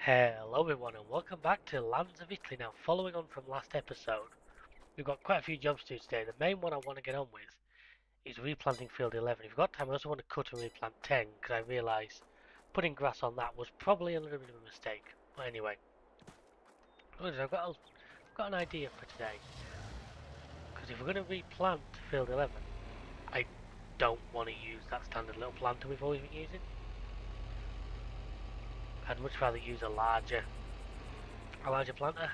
Hello everyone and welcome back to Lands of Italy. Now following on from last episode, we've got quite a few jobs to do today. The main one I want to get on with is replanting field 11. If we've got time I also want to cut and replant 10 because I realise putting grass on that was probably a little bit of a mistake. But anyway, I've got an idea for today. Because if we're going to replant field 11, I don't want to use that standard little planter we've always been using. I'd much rather use a larger planter.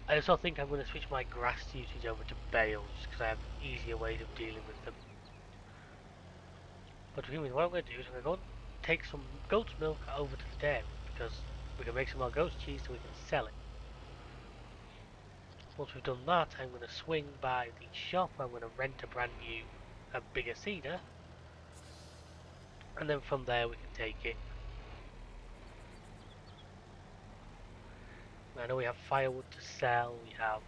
I also think I'm going to switch my grass usage over to bales because I have easier ways of dealing with them. But to begin with, what I'm going to do is I'm going to go and take some goat's milk over to the dairy because we can make some more goat's cheese so we can sell it. Once we've done that, I'm going to swing by the shop. I'm going to rent a brand new, bigger seeder, and then from there we can take it. I know we have firewood to sell. I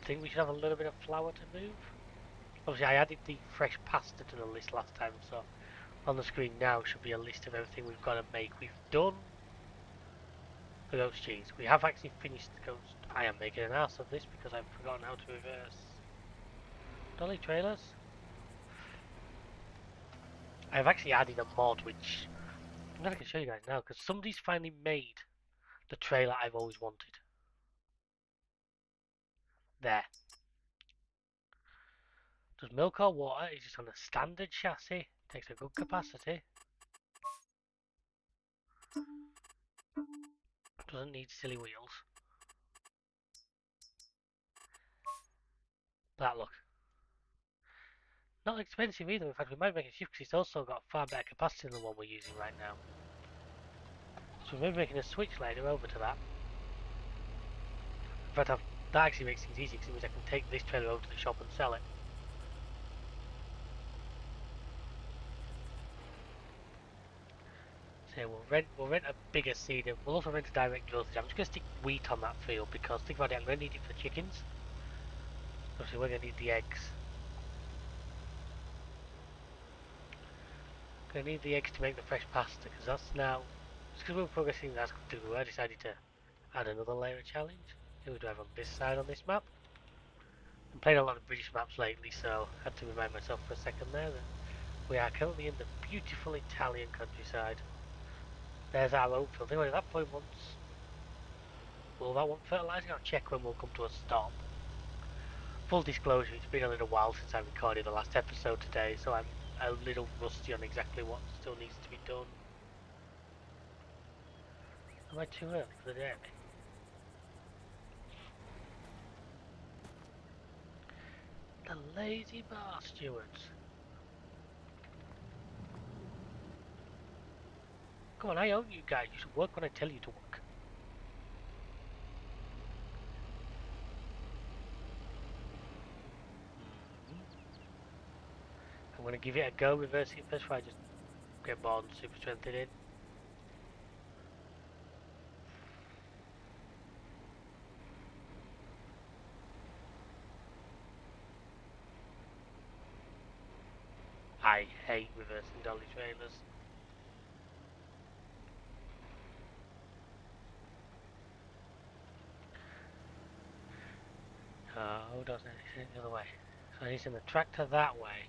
think we should have a little bit of flour to move. Obviously I added the fresh pasta to the list last time, so on the screen now should be a list of everything we've got to make. We've done the ghost cheese. We have actually finished the ghost. I am making an ass of this because I've forgotten how to reverse dolly trailers. I've actually added a mod which I'm going to show you guys now because somebody's finally made the trailer I've always wanted. There. Does milk or water, it's just on a standard chassis, takes a good capacity. Doesn't need silly wheels. That look. Not expensive either, in fact we might make a shift because it's also got far better capacity than the one we're using right now. So we may be making a switch later over to that. In fact that actually makes things easy because it means I can take this trailer over to the shop and sell it. So we'll rent a bigger seeder, we'll also rent a direct drill seeder. I'm just going to stick wheat on that field because think about it, I'm going to need it for chickens. Obviously we're going to need the eggs. Going to need the eggs to make the fresh pasta because that's now, just because we're progressing as we I decided to add another layer of challenge. Who do I have on this side on this map? I'm playing a lot of British maps lately, so I had to remind myself for a second there that we are currently in the beautiful Italian countryside. There's our oat field. Anyway, at that point once, will that want fertilising? I'll check when we'll come to a stop. Full disclosure, it's been a little while since I recorded the last episode today, so I'm a little rusty on exactly what still needs to be done. Am I too early for the dairy? The lazy bar stewards. Come on, I own you guys. You should work when I tell you to work. I'm going to give it a go, reversing it first before I just get bored and super strength it in. I hate reversing dolly trailers. Oh, doesn't it? Send it the other way. So I need to send the tractor that way,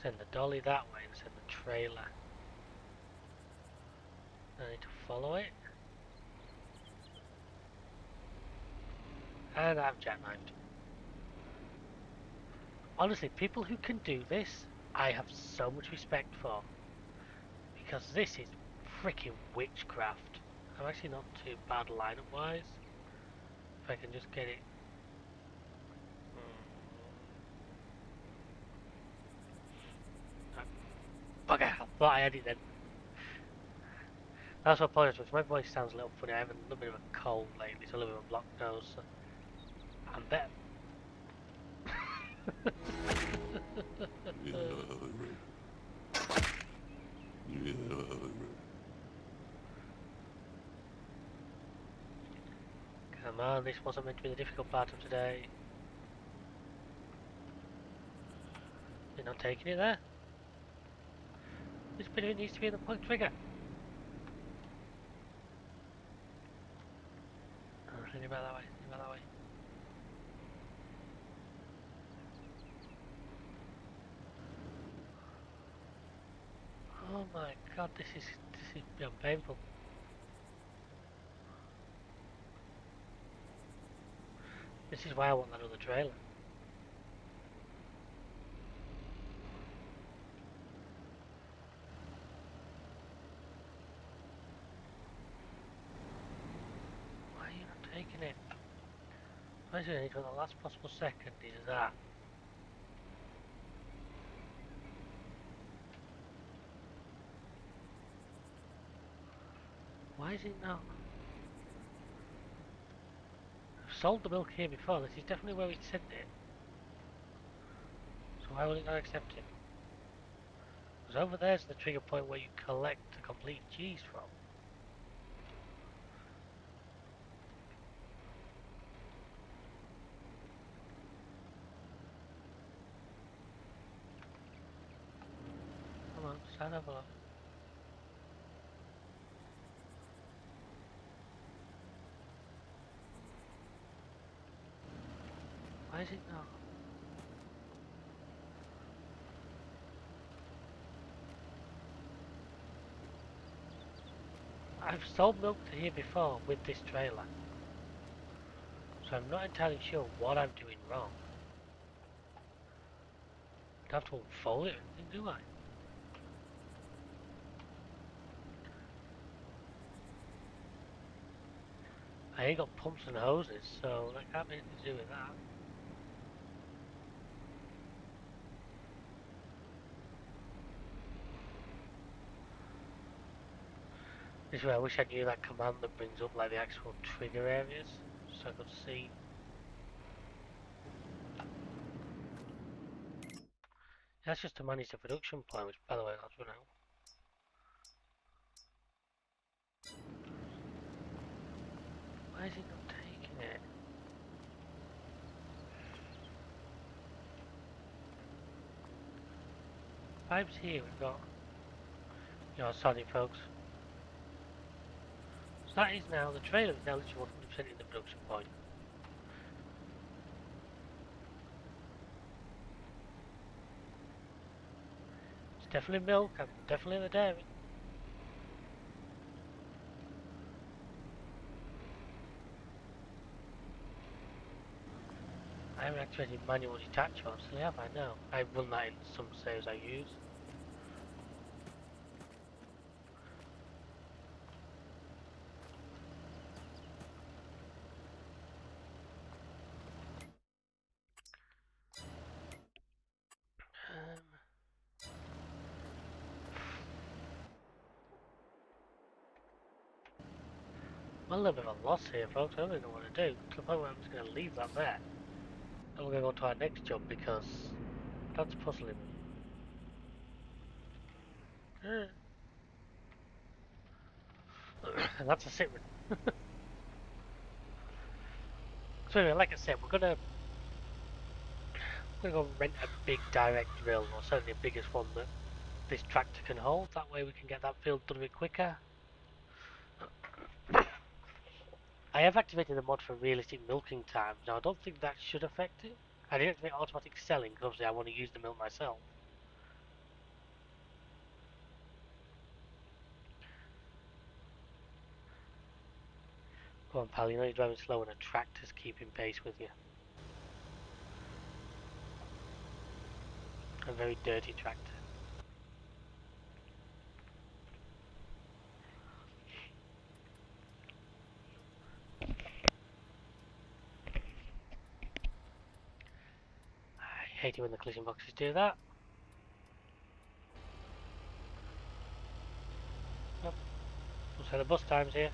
send the dolly that way, and send the trailer. I need to follow it. And I've jackknifed. Honestly, people who can do this, I have so much respect for. Because this is freaking witchcraft. I'm actually not too bad lineup wise. If I can just get it. Bugger! I thought I had it then. I also apologise because my voice sounds a little funny. I have a little bit of a cold lately, so a little bit of a blocked nose. So I'm better. Come on, this wasn't meant to be the difficult part of today. You're not taking it there? This bit of it needs to be in the point trigger. Get back that way, get back that way. Oh my god, this is beyond painful. This is why I want that other trailer. Why are you not taking it? Why is it for the last possible second is that? Why is it not? I've sold the milk here before, this is definitely where we sent it. So why would it not accept it? Because over there's the trigger point where you collect the complete cheese from. Come on, stand up a look. Why is it not? I've sold milk to here before with this trailer. So I'm not entirely sure what I'm doing wrong. I don't have to unfold it or anything, do I? I ain't got pumps and hoses, so that can't be anything to do with that. This is where I wish I knew that command that brings up like the actual trigger areas, so I could see. That's just to manage the production plan, which by the way, that's run out. Why is it not taking it? Pipes here, we've got, sorry folks. So that is now, the trailer is now literally 100% in the production point. It's definitely milk, I'm definitely in the dairy. I haven't activated manual detach obviously, have I? No. I run that in some saves I use. I'm a little bit of a loss here, folks. I don't really know what to do. To the point where I'm just going to leave that there. And we're going to go to our next job because that's puzzling me. And that's a sit run. So anyway, like I said, we're gonna go rent a big direct drill, or certainly the biggest one that this tractor can hold. That way we can get that field done a bit quicker. I have activated the mod for realistic milking times. Now I don't think that should affect it. I didn't activate automatic selling because obviously I want to use the milk myself. Go on pal, you know you're driving slow and a tractor's keeping pace with you. A very dirty tractor. I hate it when the collision boxes do that. Yep. We'll set the bus times here.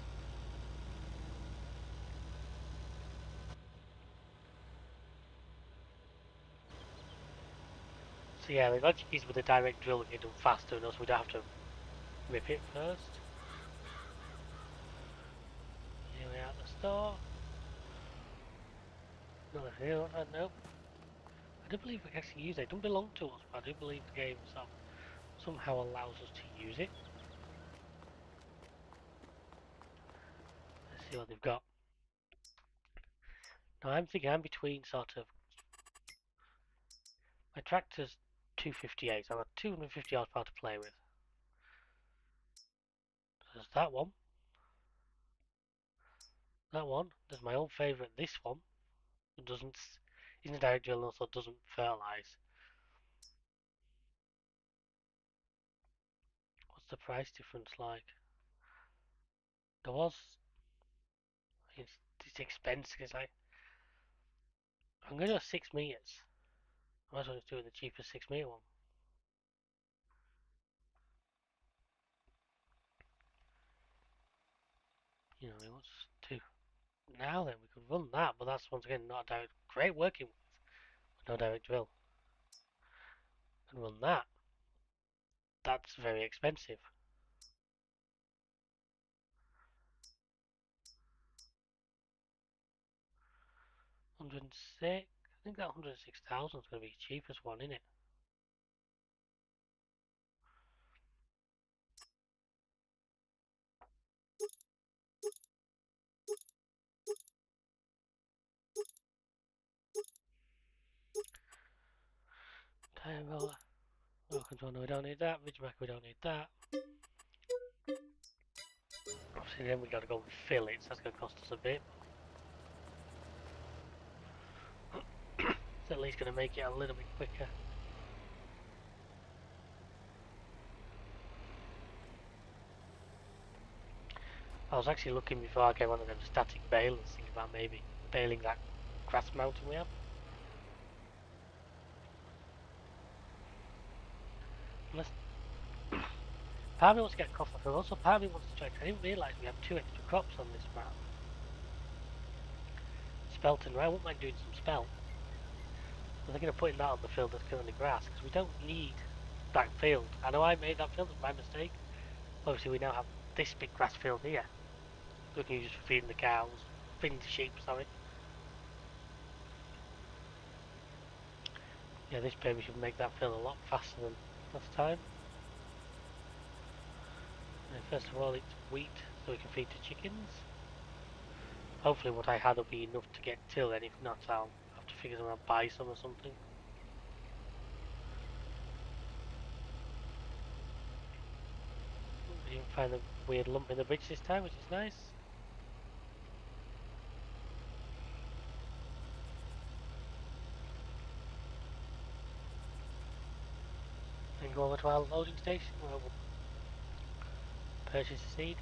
So yeah, the logic is with a direct drill we get done faster and also we don't have to rip it first. Here we are at the store. Nothing here, nope. I do believe we can actually use it. It doesn't belong to us, but I do believe the game somehow allows us to use it. Let's see what they've got. Now I'm thinking I'm between sort of... My tractor's 258, so I've got 250 horsepower to play with. There's that one. That one. There's my old favourite, this one. It isn't a direct drill and also doesn't fertilise. What's the price difference like? There was... It's expensive. It's like... I'm going to go 6 metres. I might as well just do the cheapest 6 metre one. You know, it wants to... Now then, we could run that, but that's once again not a direct... Great working with no direct drill. And run that. That's very expensive. 106. I think that 106,000 is going to be the cheapest one, isn't it? Tire roller. Roll control, no, we don't need that. Ridge we don't need that. Obviously, then we got to go and fill it, so that's going to cost us a bit. It's at least going to make it a little bit quicker. I was actually looking before I came on them static balers, thinking about maybe baling that grass mountain we have. Unless part of me wants to get cough off, and also part of me wants to try. I didn't realise we have 2 extra crops on this map. Spelt and I wouldn't mind doing some spelt. I'm thinking of putting that on the field that's currently grass, because we don't need that field. I know I made that field, it was my mistake. Obviously we now have this big grass field here. We can use it for feeding the cows, feeding the sheep, sorry. Yeah, this baby should make that field a lot faster than last time. And first of all, it's wheat, so we can feed the chickens. Hopefully what I had will be enough to get till then, if not I'll have to figure something out, buy some or something. We didn't find a weird lump in the bridge this time, which is nice. And go over to our loading station where we'll purchase the seed.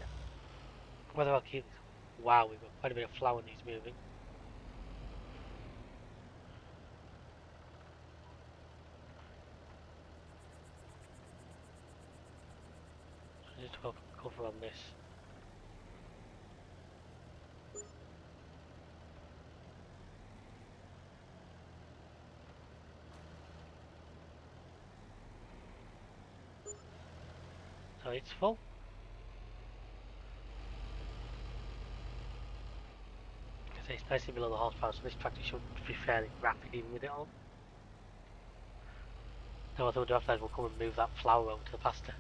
Whether I'll keep this. Wow, we've got quite a bit of flour needs moving. So just to cover on this. So it's full. It's nicely below the horsepower, so this tractor should be fairly rapid even with it on. Now what we'll do after that is we'll come and move that flour over to the pasta.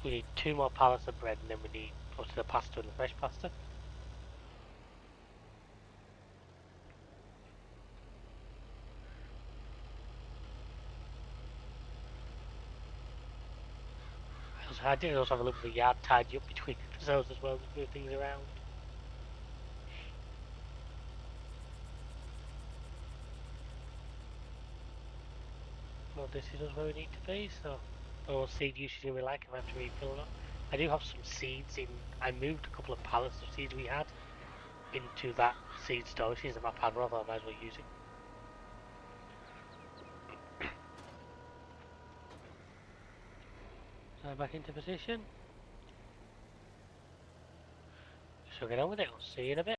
We need 2 more pallets of bread and then we need go to the pasta and the fresh pasta. I did also have a little bit of yard tidy up between episodes as well to move things around. Well, this is us where we need to be, so all seed usage we like if I have to refill it up. I do have some seeds in. I moved a couple of pallets of seeds we had into that seed storage. Since the map had rather, I might as well use it. So back into position. So get on with it. I'll see you in a bit.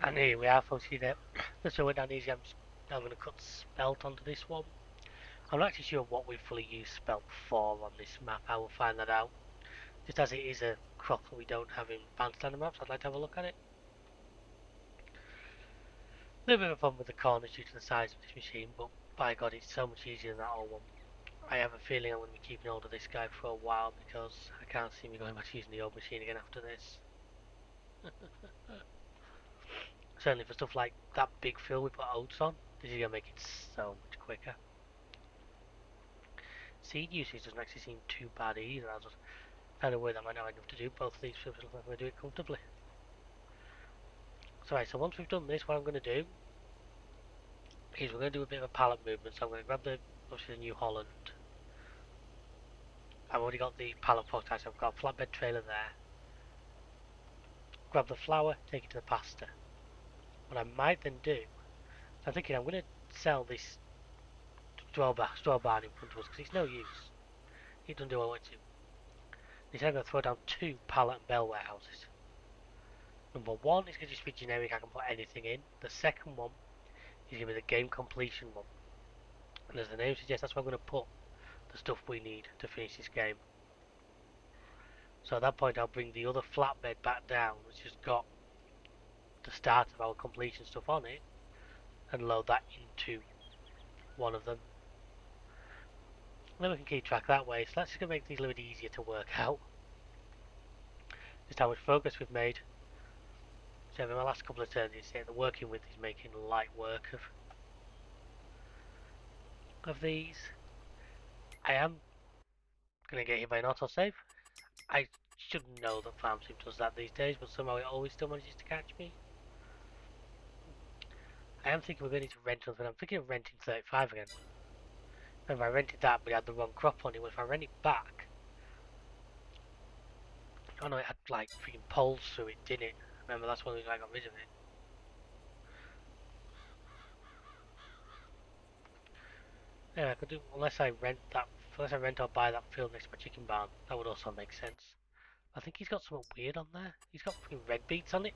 And here we are, folks. See that? Let's go down easy. I'm going to cut spelt onto this one. I'm not actually sure what we fully use spelt for on this map. I will find that out. Just as it is a crop that we don't have in bandstand maps, I'd like to have a look at it. A little bit of fun with the corners due to the size of this machine, but by God, it's so much easier than that old one. I have a feeling I'm going to be keeping hold of this guy for a while because I can't see me going back to using the old machine again after this. Certainly for stuff like that big fill we put oats on, this is going to make it so much quicker. Seed usage doesn't actually seem too bad either. I was just kind of worried I might not have enough to do both of these fields, but I'm going to do it comfortably. So right, so once we've done this, what I'm going to do is we're going to do a bit of a pallet movement. So I'm going to grab obviously the New Holland. I've already got the pallet box, so I've got a flatbed trailer there. Grab the flour, take it to the pasta. What I might then do, I'm thinking I'm going to sell this straw barn in front of us because it's no use. It doesn't do what I want it to. Instead I'm going to throw down 2 pallet and bell warehouses. Number 1 is going to just be generic, I can put anything in. The second one is going to be the game completion one. And as the name suggests, that's where I'm going to put the stuff we need to finish this game. So at that point I'll bring the other flatbed back down, which has got the start of our completion stuff on it, and load that into one of them. And then we can keep track that way, so that's just going to make things a little bit easier to work out. Just how much progress we've made. So in my last couple of turns, the working with is making light work of these. I am going to get hit by an autosave. I should know that FarmSim does that these days, but somehow it always still manages to catch me. I am thinking we're going to need to rent something. I'm thinking of renting 35 again. Remember, I rented that, but it had the wrong crop on it. Well, if I rent it back... Oh no, it had like freaking poles through it, didn't it? Remember, that's one reason I got rid of it. Yeah, I could do, unless I rent or buy that field next to my chicken barn. That would also make sense. I think he's got something weird on there. He's got fucking red beets on it.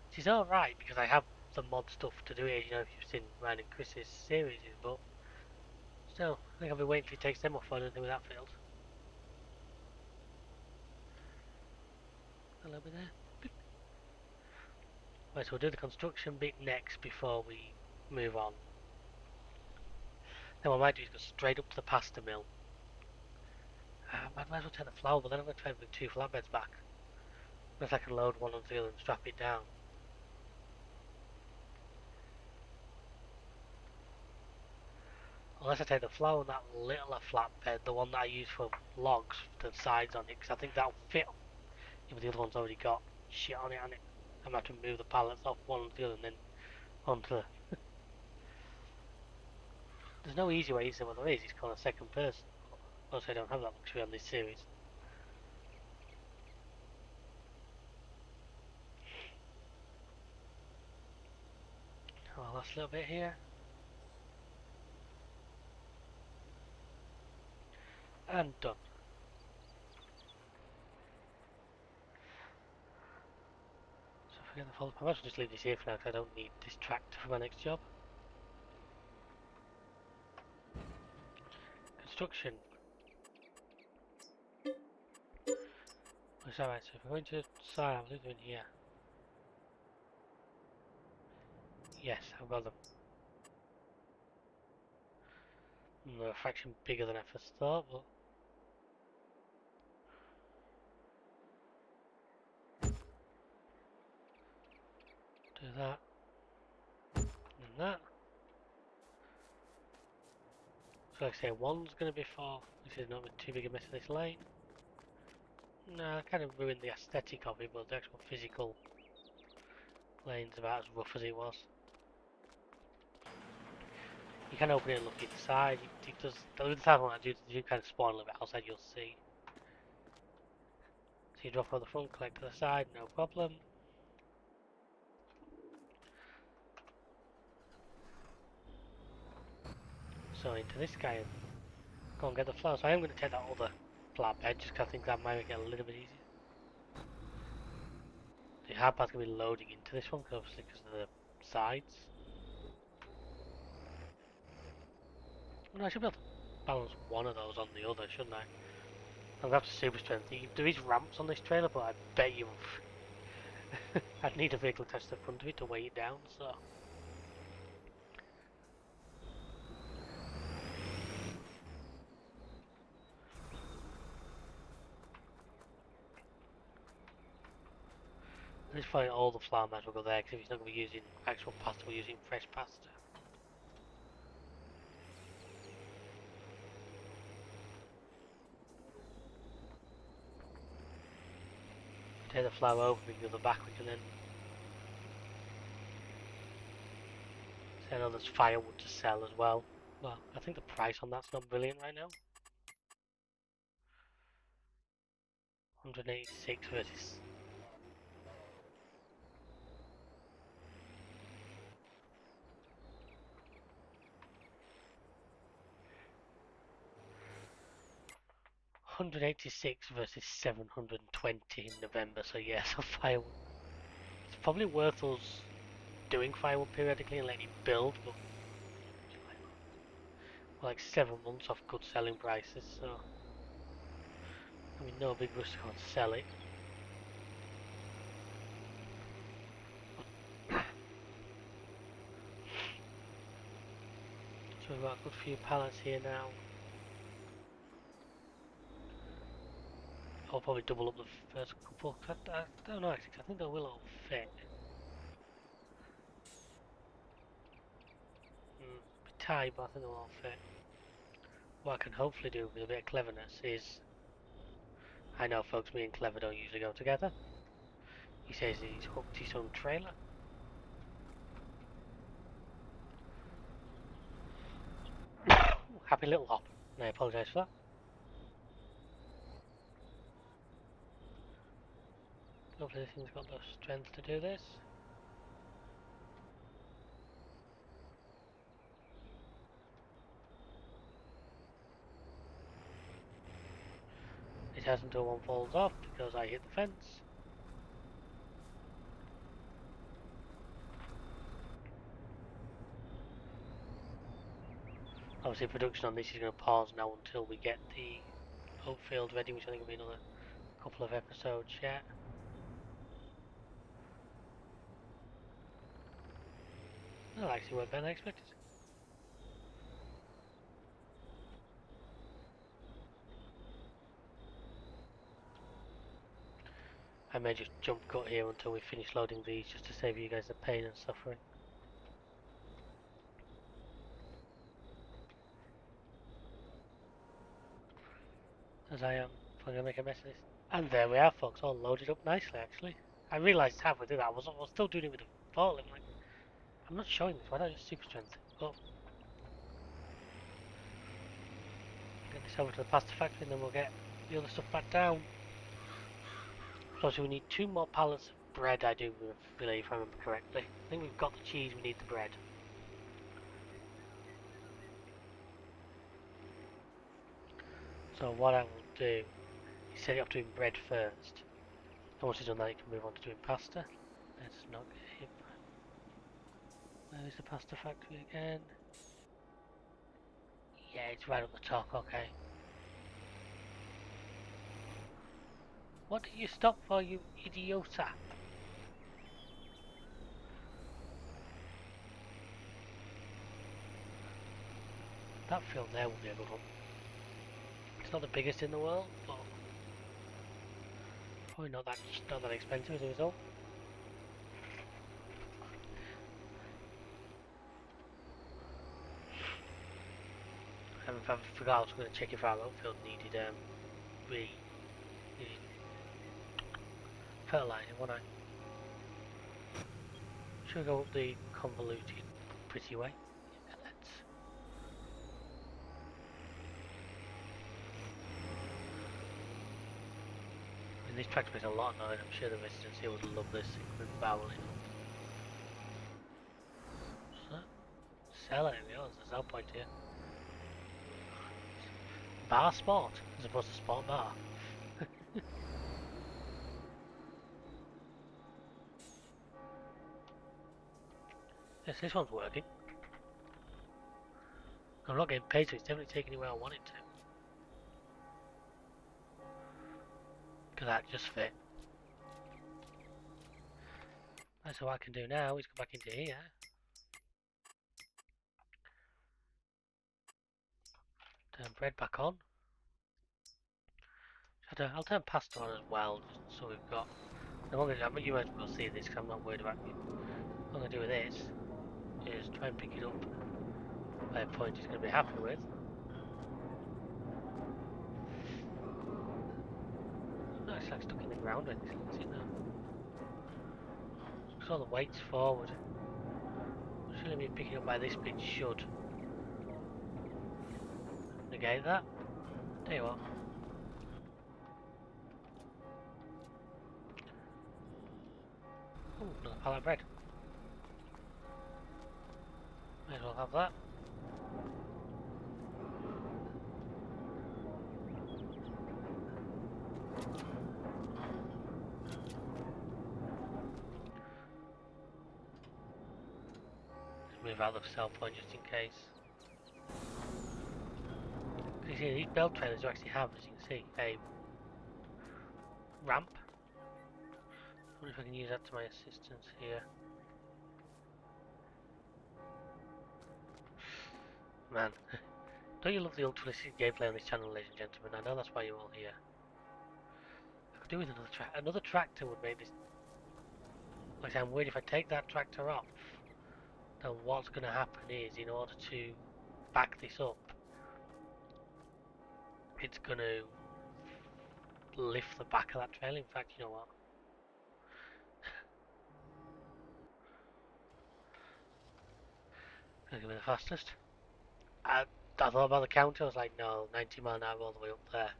Which is alright, because I have the mod stuff to do it, you know, if you've seen mine and Chris's series, but still, I think I'll be waiting till he takes them off on anything with that field. A little bit there. Right, so we'll do the construction bit next before we move on. Then what I might do is go straight up to the pasta mill. I might as well take the flour, but then I'm going to try and bring 2 flatbeds back. Unless I can load one onto the other and strap it down. Unless I take the flour on that littler flatbed, the one that I use for logs, the sides on it, because I think that'll fit. If the other one's already got shit on it, I'm going to have to move the pallets off one onto the other and then onto the... There's no easy way, is there? Well, there is, it's called a second person. Also, I don't have that luxury on this series. Oh, last little bit here. And done. So forget the folder. I might as well just leave this here for now because I don't need this tractor for my next job. Construction. What's that right? So if we're going to side, I'm doing here. Yes, I've got them. They're a fraction bigger than I first thought, but... Do that. And that. So like I say, one's going to be for... This is not too big a mess of this lane. No, I kind of ruined the aesthetic of it, but the actual physical lane's about as rough as it was. You can open it and look inside. It does. The time when I do kind of spawn a little bit outside, you'll see. So you drop on the front, collect to the side, no problem. So into this guy and go and get the flower. So I am going to take that other flatbed just because I think that might make it a little bit easier. The hard part's going to be loading into this one, obviously because of the sides. Well, I should be able to balance one of those on the other, shouldn't I? I'm going to have to super strength. There is ramps on this trailer, but I bet you I'd need a vehicle attached to the front of it to weigh it down, so... Let's find all the flour mats will go there, because if he's not going to be using actual pasta, we're using fresh pasta. Take the flour over, we can go the back, we can then... So I know there's firewood to sell as well. Well, I think the price on that's not brilliant right now. 186 versus... $186 versus 720 in November, so yeah, so firewood. It's probably worth us doing firewood periodically and letting it build, but like 7 months off good selling prices, so I mean no big rush to go and sell it. So we've got a good few pallets here now. I'll probably double up the first couple. I don't know actually, I think they will all fit. Be tight, but I think they'll all fit. What I can hopefully do with a bit of cleverness is, I know folks, me and Clever don't usually go together. He says he's hooked his own trailer. Happy little hop, and I apologise for that. Hopefully this thing's got the strength to do this. It hasn't until one falls off because I hit the fence. Obviously production on this is going to pause now until we get the oat field ready, which I think will be another couple of episodes yet. That actually worked better than I expected. I may just jump cut here until we finish loading these just to save you guys the pain and suffering. As I am going to make a mess of this. And there we are folks, all loaded up nicely actually. I realised halfway through that I was still doing it with the forklift, like, I'm not showing this, why don't I just super strength it? Oh. Get this over to the pasta factory and then we'll get the other stuff back down. So we need 2 more pallets of bread, I do believe, if I remember correctly. I think we've got the cheese, we need the bread. So what I will do is set it up doing bread first. And once it's done that, you can move on to doing pasta. Let's not get hit. Where is the pasta factory again? Yeah, it's right up the top, okay. What did you stop for, you idiota? That field there will be a good one. It's not the biggest in the world, but probably not that expensive as a result. I forgot I was going to check if our outfield needed needed fertilizer, wouldn't I? Should we go up the convoluted pretty way? Yeah, let's. I mean, this tractor makes a lot of noise. I'm sure the residents here would love this with barreling up. So, sell it, there's no point here. Bar sport as opposed to sport bar. Yes, this one's working. I'm not getting paid, so it's definitely taking me where I want it to. Because that just fit. Right, so what I can do now is go back into here. Turn bread back on. I'll turn pasta on as well, just so we've got... I'm gonna, you might as well see this, because I'm not worried about it. What I'm going to do with this is try and pick it up by a point he's going to be happy with. No, it's like stuck in the ground when it's in there. So the weight's forward. Shouldn't be picking up by this bit should negate that. Tell you what. Ooh, another pallet of bread. May as well have that. Just move out of the cell point just in case. You see, these belt trailers do actually have, as you can see, a ramp. I wonder if I can use that to my assistance here. Man, don't you love the ultra-realistic gameplay on this channel, ladies and gentlemen? I know that's why you're all here. I could do with another tractor. Another tractor would make this... Like I say, I'm worried if I take that tractor off, then what's going to happen is, in order to back this up, it's going to lift the back of that trailer. In fact, you know what? Gonna give me the fastest. I thought about the counter, I was like, no, 90 mile an hour all the way up there.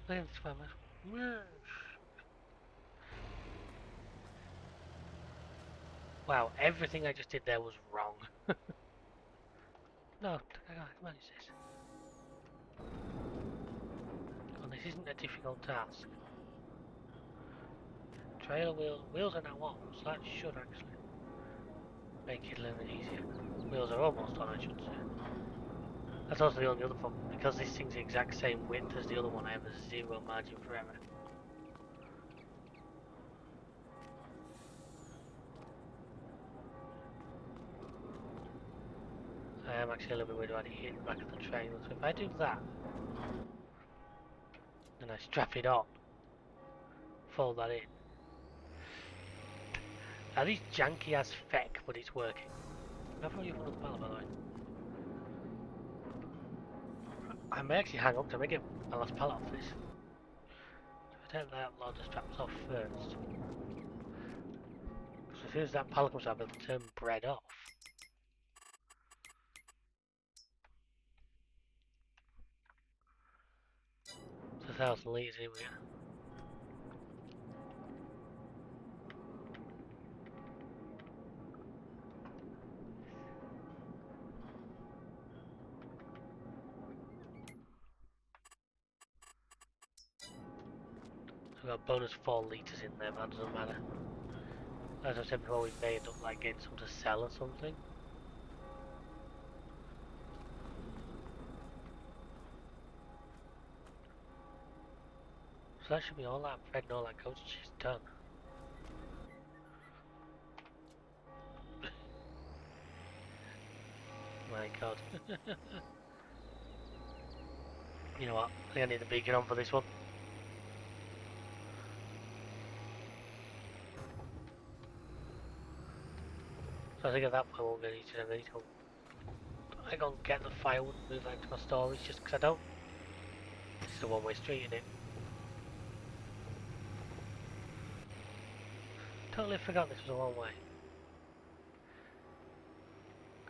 Look at this. Wow, everything I just did there was wrong. No, come on, is this? Well, this isn't a difficult task. Trailer wheels are now on, so that should actually make it a little bit easier. Wheels are almost on, I should say. That's also the only other problem, because this thing's the exact same width as the other one, I have a zero margin for error. I am actually a little bit worried about it hitting the back of the trailer, so if I do that, then I strap it on, fold that in. Now these janky as feck, but it's working. How far are you from the pallet, by the way? I may actually hang up to make it my last pallet off this. If I take that load of straps off first. So as soon as that pallet comes out, I'll be able to turn bread off. It's 1,000 litres in here. So we've got bonus 4 litres in there, but that doesn't matter. As I said before, we may end up like getting some to sell or something. So that should be all that bread and all that goat cheese done. My god. You know what? I think I need the beacon on for this one. So I think at that point we'll get each and every go. I go and get the firewood and move that to my storage just because I don't. This is a one-way street, isn't it? Totally forgot this was a one-way.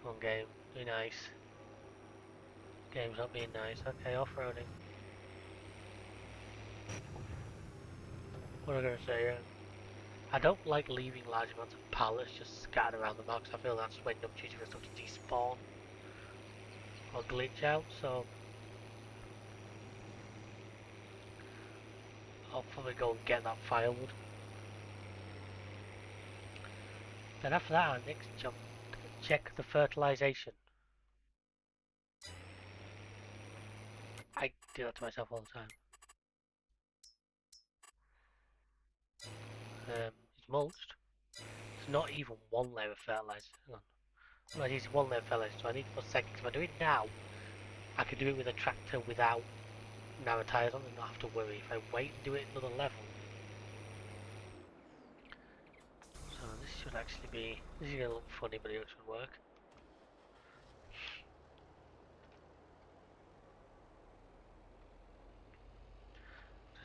Come on, game. Be nice. Game's not being nice. Okay, off-roading. What am I going to say here? I don't like leaving large amounts of pallets just scattered around the map because I feel that's when opportunity for stuff to despawn or glitch out, so I'll probably go and get that firewood. Then after that, our next job, check the fertilization. I do that to myself all the time. It's mulched. It's not even one layer of fertilizer. Hang on. Well, it's one layer of fertilizer, so I need to put seconds. If I do it now, I can do it with a tractor without narrow tyres on and not have to worry. If I wait and do it another level, so this should actually be, this is going to look funny, but it should work.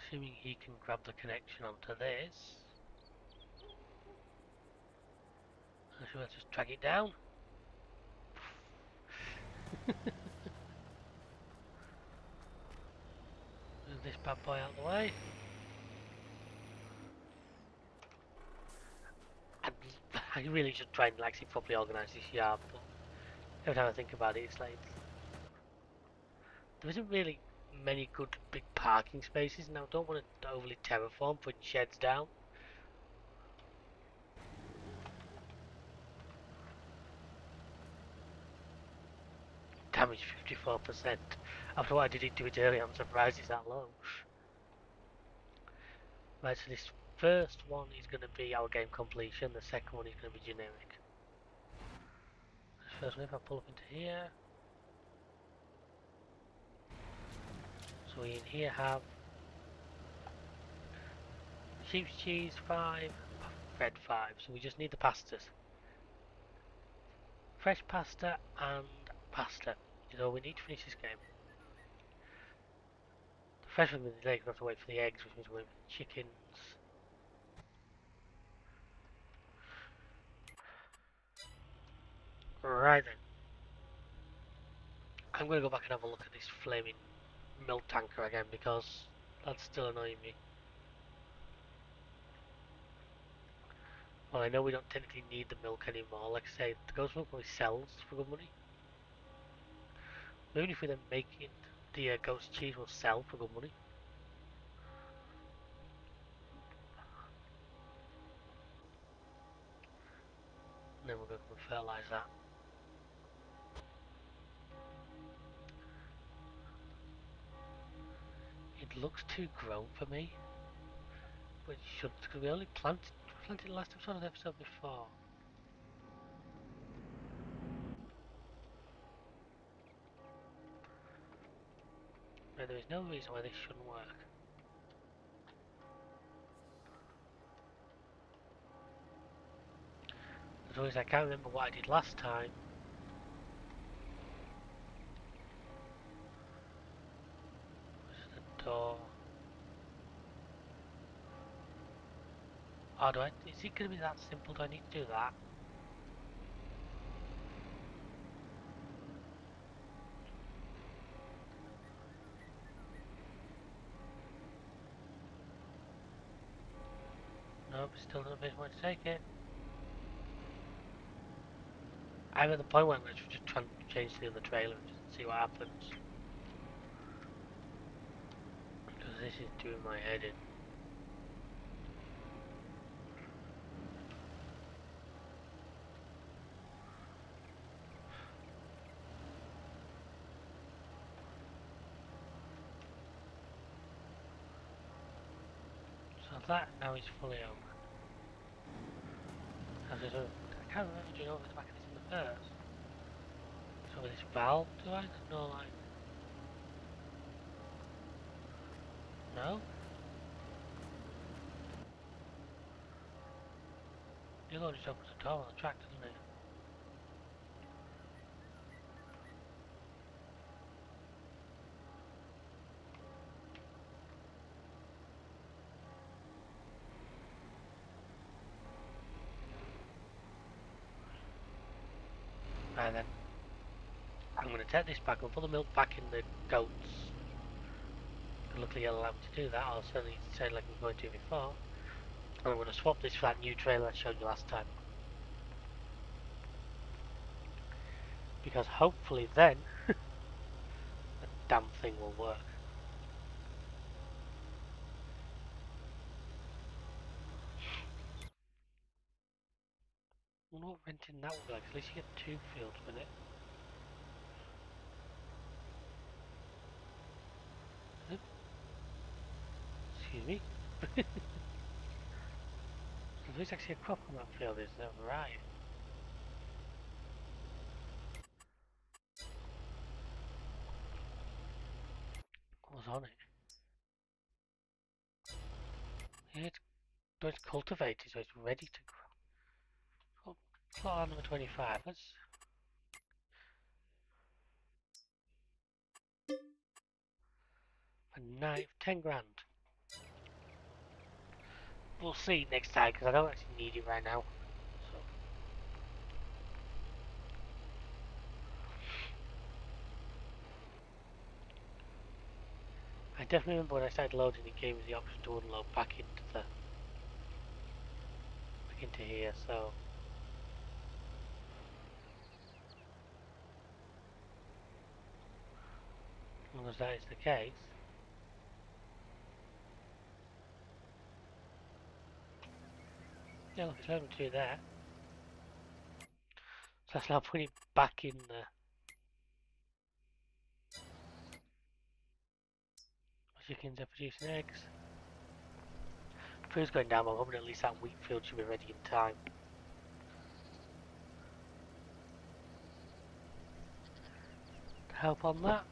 Assuming he can grab the connection onto this. I should just drag it down. Move this bad boy out of the way. I really should try and actually properly organise this yard, but every time I think about it, it's like there isn't really many good big parking spaces, and I don't want to overly terraform, putting sheds down. Damage 54%. After what I did to it earlier, I'm surprised it's that low. Right, so this first one is going to be our game completion, the second one is going to be generic. First one, if I pull up into here, so we in here have sheep's cheese 5, bread 5, so we just need the pastas. Fresh pasta and pasta is all we need to finish this game. The fresh one with the eggs, we have to wait for the eggs, which means we're waiting for the chickens. Right then. I'm going to go back and have a look at this flaming milk tanker again because that's still annoying me. Well, I know we don't technically need the milk anymore. Like I say, the ghost milk only sells for good money. Maybe if we then make it, the ghost cheese will sell for good money. And then we're going to come and fertilise that. It looks too grown for me. But it should, because we only planted the last episode of the episode before. Now, there is no reason why this shouldn't work. As always, I can't remember what I did last time. Where's the door? Oh, is it going to be that simple? Do I need to do that? Nope, still not a bit much to take it. I'm at the point where I'm just trying to change the other trailer and just see what happens. Because this is doing my head in. So that now is fully open. I can't remember, do you know if it's back in this in the first? So with this valve, do I? No, like... No? The other one just opens the door on the track, doesn't it? Right then. I'm going to take this back and put the milk back in the goats. Luckily it'll allow me to do that, or certainly say like we were going to before. And I'm going to swap this for that new trailer I showed you last time. Because hopefully then, the damn thing will work. I wonder what renting that would be like. At least you get 2 fields with it. Excuse me. There's actually a crop on that field, is that right? What was on it? Yeah, it's cultivated, so it's ready to grow. Oh, plot number 25. Let's. For 10 grand. We'll see next time because I don't actually need it right now. So. I definitely remember when I started loading the game with the option to unload back into here. So as long as that is the case. Yeah, look, it's letting me do that. So that's now putting it back in the chickens are producing eggs. Food's going down, but I'm hoping at least that wheat field should be ready in time. To help on that.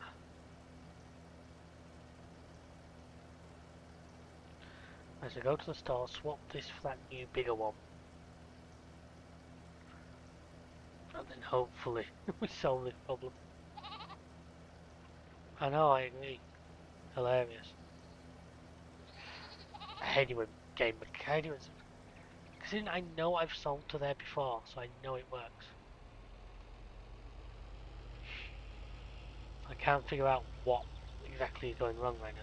As I go to the store, swap this for that new bigger one. And then hopefully we solve this problem. I know, I agree. Hilarious. I hate it when game mechanics. Because I know I've sold to there before, so I know it works. I can't figure out what exactly is going wrong right now.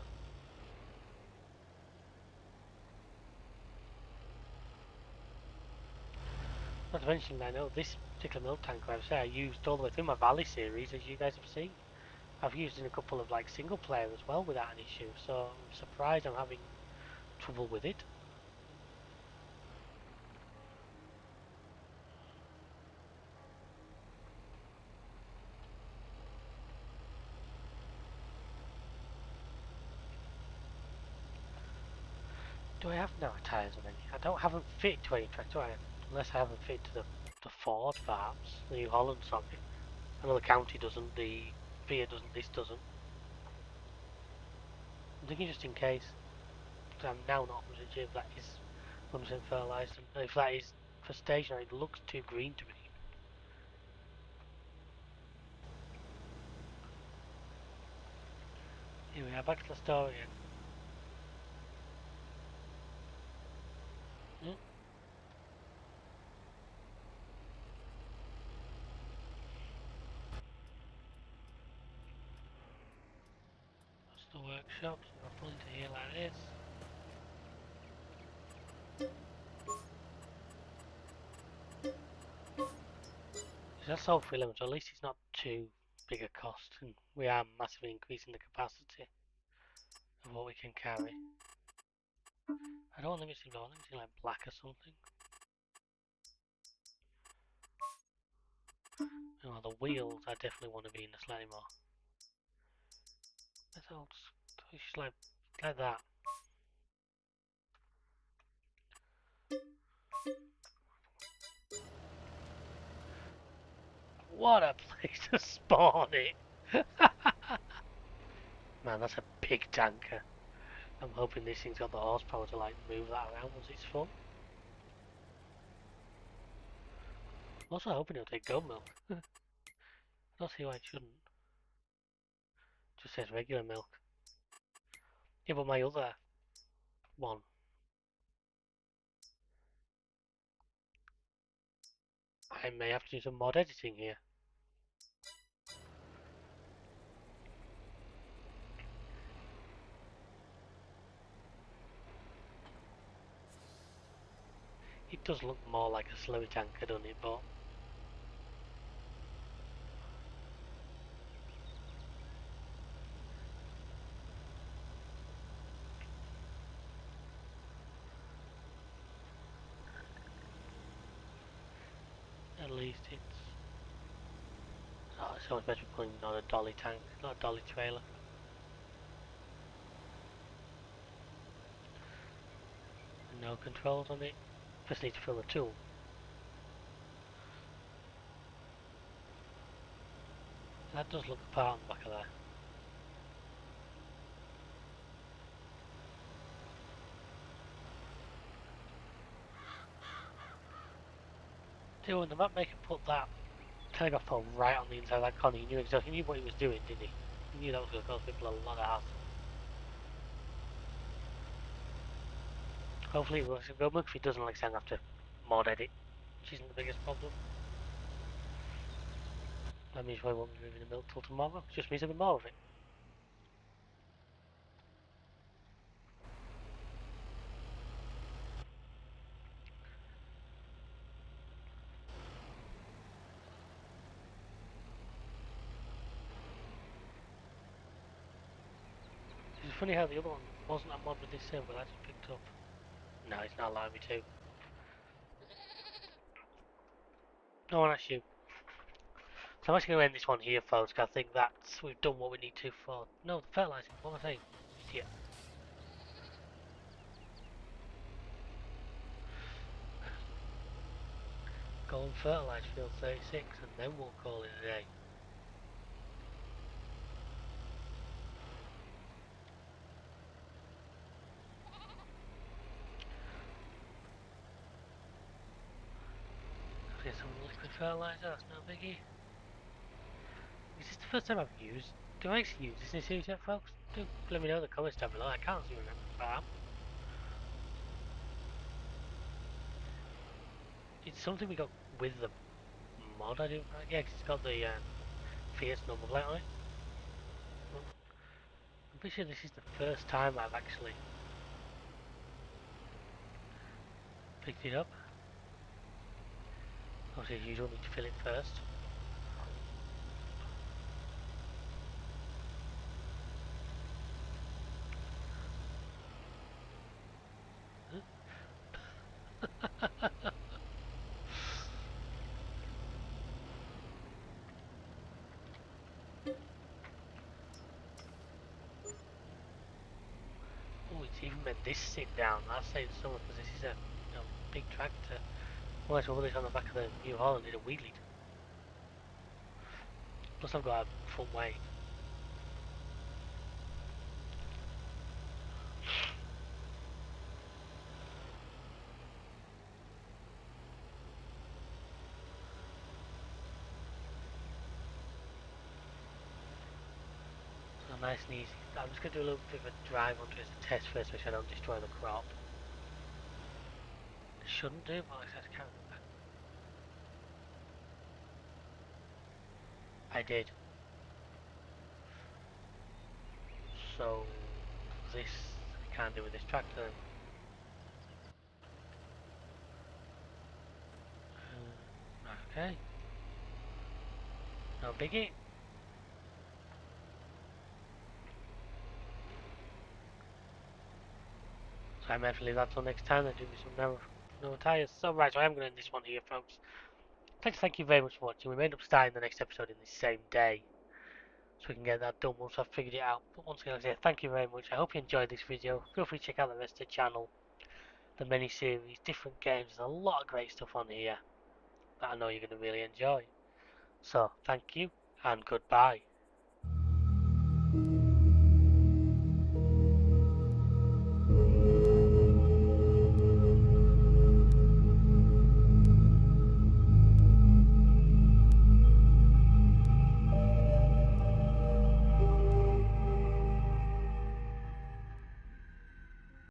Not to mention, I know this particular milk tanker I've said I used all the way through my Valley series, as you guys have seen. I've used in a couple of like single player as well without an issue, so I'm surprised I'm having trouble with it. Do I have no tyres on any? I don't have them fit to any track, do I? Unless I have them fit to the Ford perhaps, the New Holland socket. I know the County doesn't, the Fiat doesn't, this doesn't. I'm thinking just in case, because I'm now not 100% sure if that is 100% fertilised, and if that is for stationary, it looks too green to me. Here we are, back to the store again. Hmm? That's the workshop, so I'll pull into here like this. That's all free limit, so at least it's not too big a cost, and we are massively increasing the capacity of what we can carry. I don't want limits in limits in like black or something. Oh, the wheels I definitely want to be in the slightly more. Let's all just like that. What a place to spawn it! Man, that's a big tanker. I'm hoping this thing's got the horsepower to like move that around once it's full. I'm also hoping it'll take goat milk. I don't see why it shouldn't. Just says regular milk. Yeah, but my other one. I may have to do some mod editing here. It does look more like a slurry tanker, doesn't it? But at least it's... Oh, it's always better putting on a dolly tank, not a dolly trailer. No controls on it. Just need to fill the tool. That does look the part on the back of there. Do when the map maker put that telegraph pole right on the inside of that corner, he knew exactly, he knew what he was doing, didn't he? He knew that was going to cause people a lot of hassle. Hopefully it works in Roadbook. If it doesn't, like I said, I have to mod edit, which isn't the biggest problem. That means we won't be moving the milk till tomorrow. It just means there'll be more of it. It's funny how the other one wasn't a mod with this server, but I just picked up. No, it's not allowing me to. No one asked you. So I'm actually going to end this one here, folks, because I think that's, we've done what we need to for... No, the fertilizing, what am I saying? Idiot. Go and fertilize field 36, and then we'll call it a day. Get some liquid fertilizer, that's no biggie. Is this the first time I've used... Do I actually use this in the series yet, folks? Do let me know in the comments down below. I can't even remember if I am. It's something we got with the mod, I do. Yeah, because it's got the Fierce number plate on it. I'm pretty sure this is the first time I've actually picked it up. Obviously, as usual, need to fill it first. Oh, it's even made this sit down. That saves some because this is a big tractor. Otherwise, we'll put this on the back of the New Holland in a wheelie. Plus, I've got a front weight. So nice and easy. I'm just going to do a little bit of a drive onto it as a test first, make sure I don't destroy the crop. Shouldn't do, but like I said, I can't remember. I did. So this I can't do with this tractor. Okay. No biggie. So I might have to leave that till next time. They do me some no tyres. So right, so I am going to end this one here, folks. Thank you very much for watching. We may end up starting the next episode in the same day, so we can get that done once I've figured it out. But once again, I say thank you very much. I hope you enjoyed this video. Feel free to check out the rest of the channel, the mini series, different games. There's a lot of great stuff on here that I know you're going to really enjoy. So thank you and goodbye.